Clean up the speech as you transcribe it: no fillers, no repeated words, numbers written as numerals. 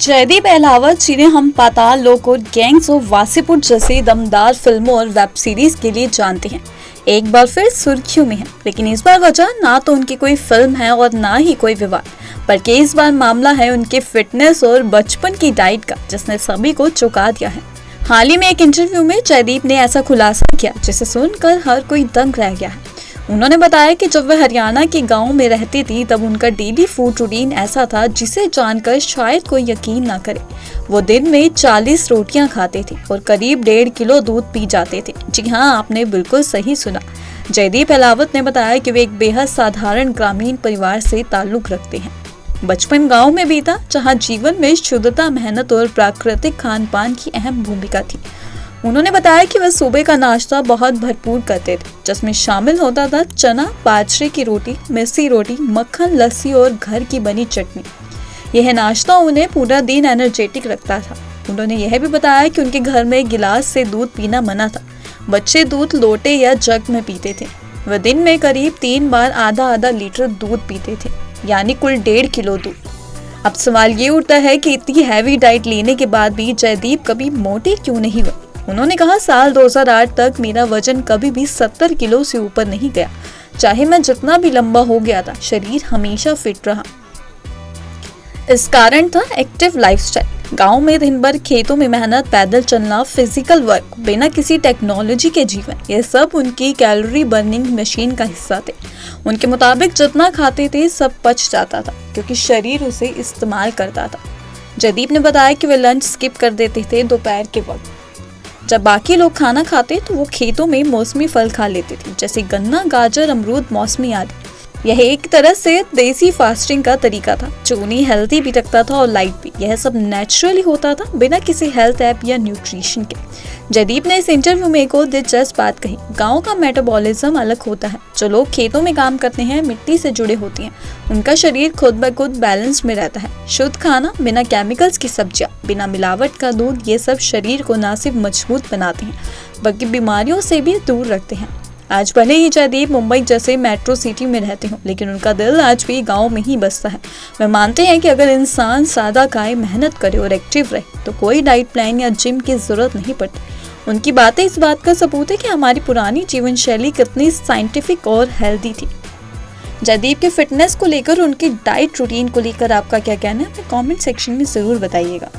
जयदीप अहलावत जिन्हें हम पाताल लोक और गैंग्स ऑफ वासेपुर जैसी दमदार फिल्मों और वेब सीरीज के लिए जानते हैं, एक बार फिर सुर्खियों में है। लेकिन इस बार वजह ना तो उनकी कोई फिल्म है और ना ही कोई विवाद, बल्कि इस बार मामला है उनके फिटनेस और बचपन की डाइट का, जिसने सभी को चौंका दिया है। हाल ही में एक इंटरव्यू में जयदीप ने ऐसा खुलासा किया जिसे सुनकर हर कोई दंग रह गया है। उन्होंने बताया कि जब वह हरियाणा के गांव में रहती थी तब उनका डेली फूड रूटीन ऐसा था जिसे जानकर शायद कोई यकीन ना करे। वो दिन में 40 रोटियां खाते थे और करीब 1.5 किलो दूध पी जाते थे। जी हाँ, आपने बिल्कुल सही सुना। जयदीप अहलावत ने बताया कि वे एक बेहद साधारण ग्रामीण परिवार से ताल्लुक रखते हैं। बचपन गांव में बीता, जहां जीवन में शुद्धता, मेहनत और प्राकृतिक खान पान की अहम भूमिका थी। उन्होंने बताया कि वह सुबह का नाश्ता बहुत भरपूर करते थे, जिसमें शामिल होता था चना, बाजरे की रोटी, मिस्सी रोटी, मक्खन, लस्सी और घर की बनी चटनी। यह नाश्ता उन्हें पूरा दिन एनर्जेटिक रखता था। उन्होंने यह भी बताया कि उनके घर में गिलास से दूध पीना मना था। बच्चे दूध लोटे या जग में पीते थे। वह दिन में करीब 3 बार आधा लीटर दूध पीते थे, यानी कुल 1.5 किलो दूध। अब सवाल ये उठता है कि इतनी हैवी डाइट लेने के बाद भी जयदीप कभी मोटे क्यों नहीं हुए। उन्होंने कहा, साल 2008 तक मेरा वजन कभी भी 70 किलो से ऊपर नहीं गया। चाहे मैं जितना भी लंबा हो गया था, शरीर हमेशा फिट रहा। इस कारण था एक्टिव लाइफस्टाइल। गांव में दिन भर खेतों में मेहनत, पैदल चलना, फिजिकल वर्क, बिना किसी टेक्नोलॉजी के जीवन, ये सब उनकी कैलोरी बर्निंग मशीन का हिस्सा थे। उनके मुताबिक जितना खाते थे सब पच जाता था, क्योंकि शरीर उसे इस्तेमाल करता था। जयदीप ने बताया कि वे लंच स्किप कर देते थे। दोपहर के वक्त जब बाकी लोग खाना खाते तो वो खेतों में मौसमी फल खा लेते थे, जैसे गन्ना, गाजर, अमरूद, मौसमी आदि। यह एक तरह से देसी फास्टिंग का तरीका था, जो उन्हें हेल्दी भी रखता था और लाइट भी। यह सब नेचुरली होता था, बिना किसी हेल्थ ऐप या न्यूट्रिशन के। जयदीप ने इस इंटरव्यू में एक और दिलचस्प बात कही। गांव का मेटाबॉलिज्म अलग होता है। जो लोग खेतों में काम करते हैं, मिट्टी से जुड़े होते हैं, उनका शरीर खुद ब खुद बैलेंस में रहता है। शुद्ध खाना, बिना केमिकल्स की सब्जियां, बिना मिलावट का दूध, ये सब शरीर को न सिर्फ मजबूत बनाते हैं बल्कि बीमारियों से भी दूर रखते हैं। आज भले ही जयदीप मुंबई जैसे मेट्रो सिटी में रहते हो, लेकिन उनका दिल आज भी गांव में ही बसता है। वे मानते हैं कि अगर इंसान सादा खाए, मेहनत करे और एक्टिव रहे तो कोई डाइट प्लान या जिम की जरूरत नहीं पड़ती। उनकी बातें इस बात का सबूत है कि हमारी पुरानी जीवन शैली कितनी साइंटिफिक और हेल्दी थी। जयदीप के फिटनेस को लेकर, उनकी डाइट रूटीन को लेकर आपका क्या कहना है, अपने कमेंट सेक्शन में जरूर बताइएगा।